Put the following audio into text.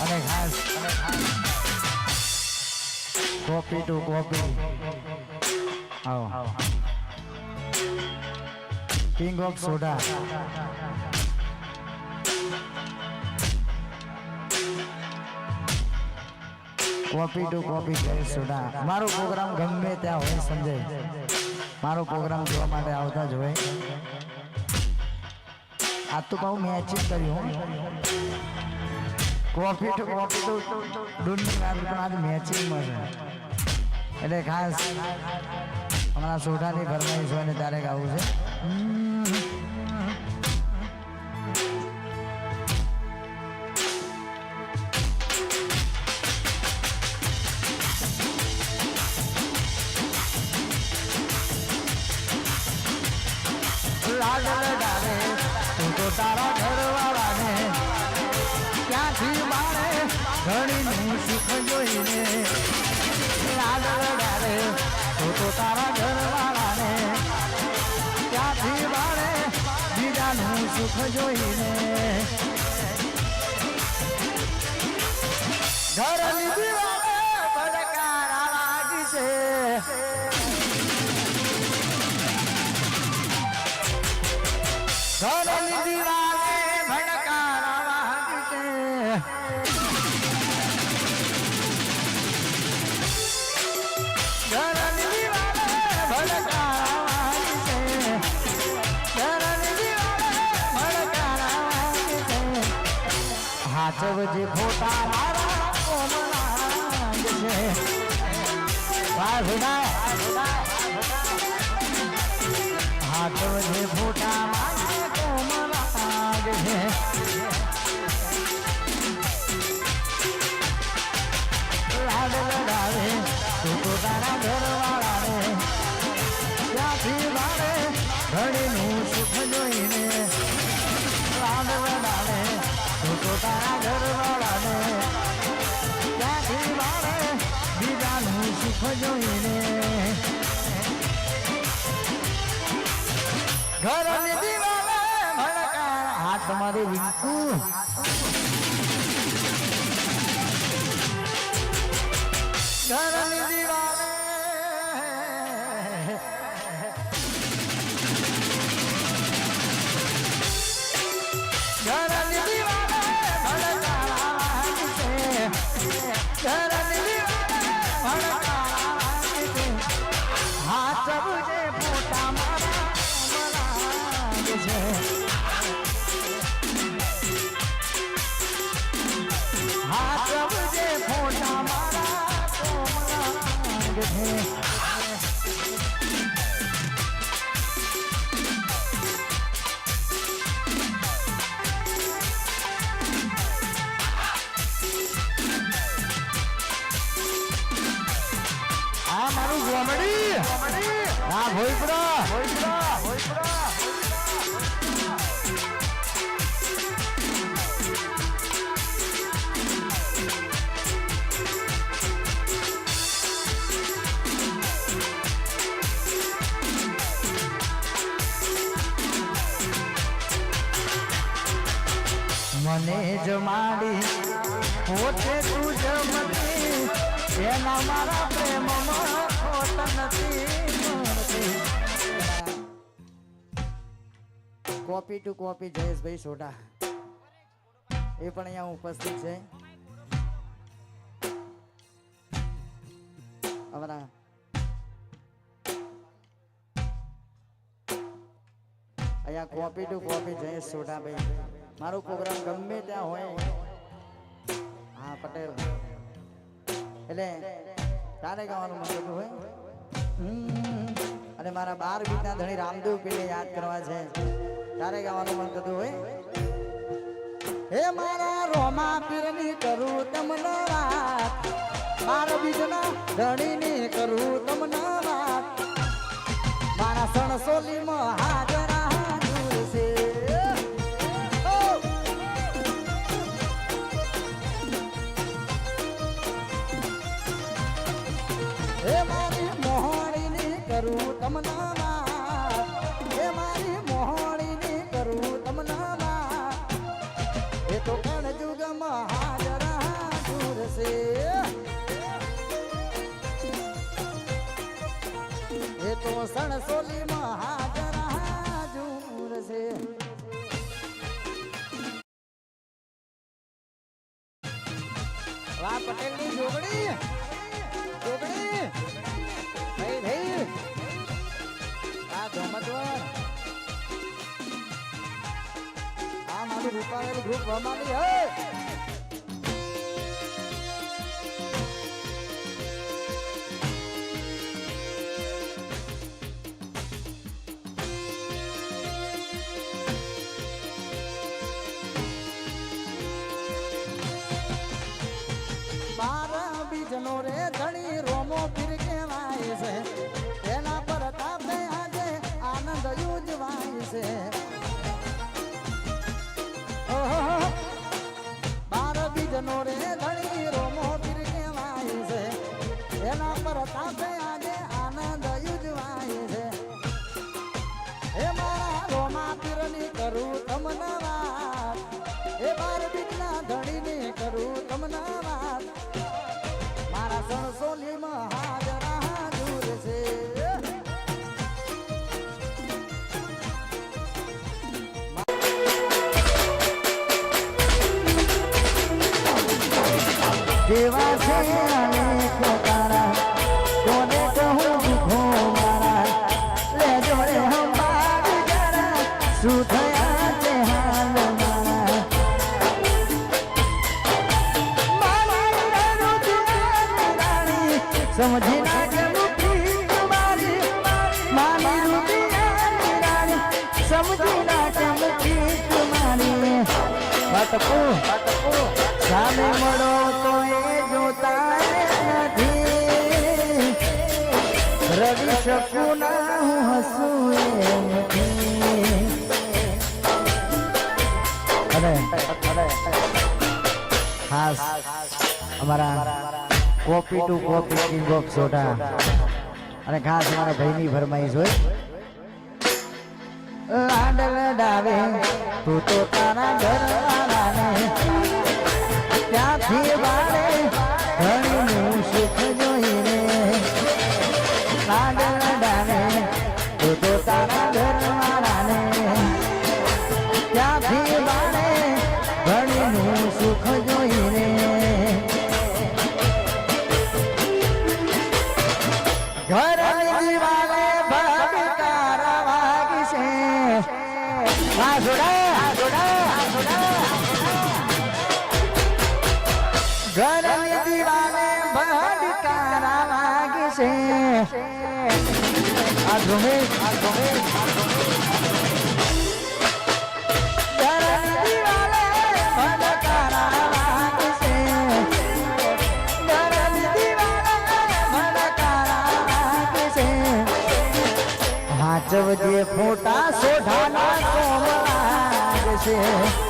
અને ખાસ copy to copy આવો king of soda copy to copy જય સોડા મારો પ્રોગ્રામ ગમે ત્યાં હોય સંજય મારો પ્રોગ્રામ જોવા માટે આવતા જ હોય આ તો કહું મેચિંગ કર્યું કોપી ટુ ડુંડી પણ આજ મેચિંગમાં છે એટલે ખાસ હમણાં સોઢાની ફરમાઈશ હોય ને ત્યારે ગાવું છે લાડલ ડાલે તું તો તારા ઘરવાળાને ક્યાંથી મારે ઘણીનું સુખ જોઈને લાડલ ડાલે તું તો તારા ઘરવાળાને ક્યાંથી મારે બીજાનું સુખ જોઈને ઘરની દીવાલે પડકારા લાગી છે ઘરની દીવાલે ભડકારા વાગી છે ઘરની દીવાલે ભડકારા વાગી છે ઘરની દીવાલે ભડકારા વાગી છે હાચવજે ફોટા મારા કોમલા છે વાહ ભુડા હાચવજે ફોટા લાડ લડાવે તું તો તારા ઘરવાળાને ક્યાંથી વાળે ઘડીનું સુખ જોઈને લાડ લડાવે તું તો તારા ઘરવાળાને ક્યાંથી વાળે બીજાનું સુખ જોઈને ઘરની દીવાલે ભડકારા હાથ તમારી વિંકુ ઘરની દીવાલે ઘરની દીવાલે ભડકારા વાગી છે ઘરની દીવાલે ભડકારા વાગી છે હાથ બુજે ફોટા મારા લાગે છે હાથ બુજે ફોટા મારા લાગે છે આ મારું ગોમડી હા ભોયપુરા મને જમાડી પોતે તું જમતી એના મારા પ્રેમમાં ખોટ નથી કોપી ટુ કોપી જયેશભાઈ સોઢા એ પણ અહીંયા ઉપસ્થિત છે અમારા અહીંયા કોપી ટુ કોપી જયેશ સોઢાભાઈ મારો પ્રોગ્રામ ગમે ત્યાં હોય હા પટેલ એટલે તારે ગાવાનું મન થતું હોય અને મારા 12 બીટના ધણી રામદેવ પીને યાદ કરવા છે તારે ગાવાનું મન થતું હોય હે મારા રોમા પીરની કરું તમને વાત 12 બીટના ધણીની કરું તમને વાત મારા સણસોલીમાં હાજર છે હે મારી મોહણીની કરું તમને હે મારી મોહણીની કરું તમને એ તો કણ જુગમાં હાજર વાહ પટેલની જોગણી જોગણી ભાઈ ભાઈ આ ધોમતવર આ મારું રૂપાવેલું ગ્રુપ રમાડી હે બીજનો રે ધણી રોમો પીર કહેવાય છે એના પર તાપે આજે આનંદ યુજવાય છે બાર બીજનો રે ધણી રોમો પીર કહેવાય છે એના પર તાપે આજે આનંદ યુજવાય છે હે મારા રોમા પીરની કરું તમને વાત એ બાર બીજના ધણીની કરું તમને વાત સોલીમાં હાજરા હાજુર છે જેવા છે અનેક તારા કોને કહું દુઃખો મારા લે જોડે હંબાર જરા શું થયા છે હાલ સમજી ના જમુકી તમારી મારી રૂપિયાની રાણી સમજી ના જમુકી તમારી બટકુ સામે મળો તો એ જોતા નથી રવિ શકું ના હું હસું એમથી ખાસ અમારા copy to copy king of soda અને ખાસ મારા ભાઈની ફરમાઈશ હોય લાડલ ડાવે તું તો તારા ઘરવાળાને ત્યાંથી વાળે ઘણીનું સુખ જોઈને લાડલ ડાવે તું તો તારા ઘરવાળાને ત્યાંથી વાળે ઘણીનું સુખ જોઈને ઘરની દીવાલે ભડકારા વાગશે ઘરની દીવાલે ભડકારા વાગશે આ ધુમે જવજે ફોટા સોઢાના કોમળા છે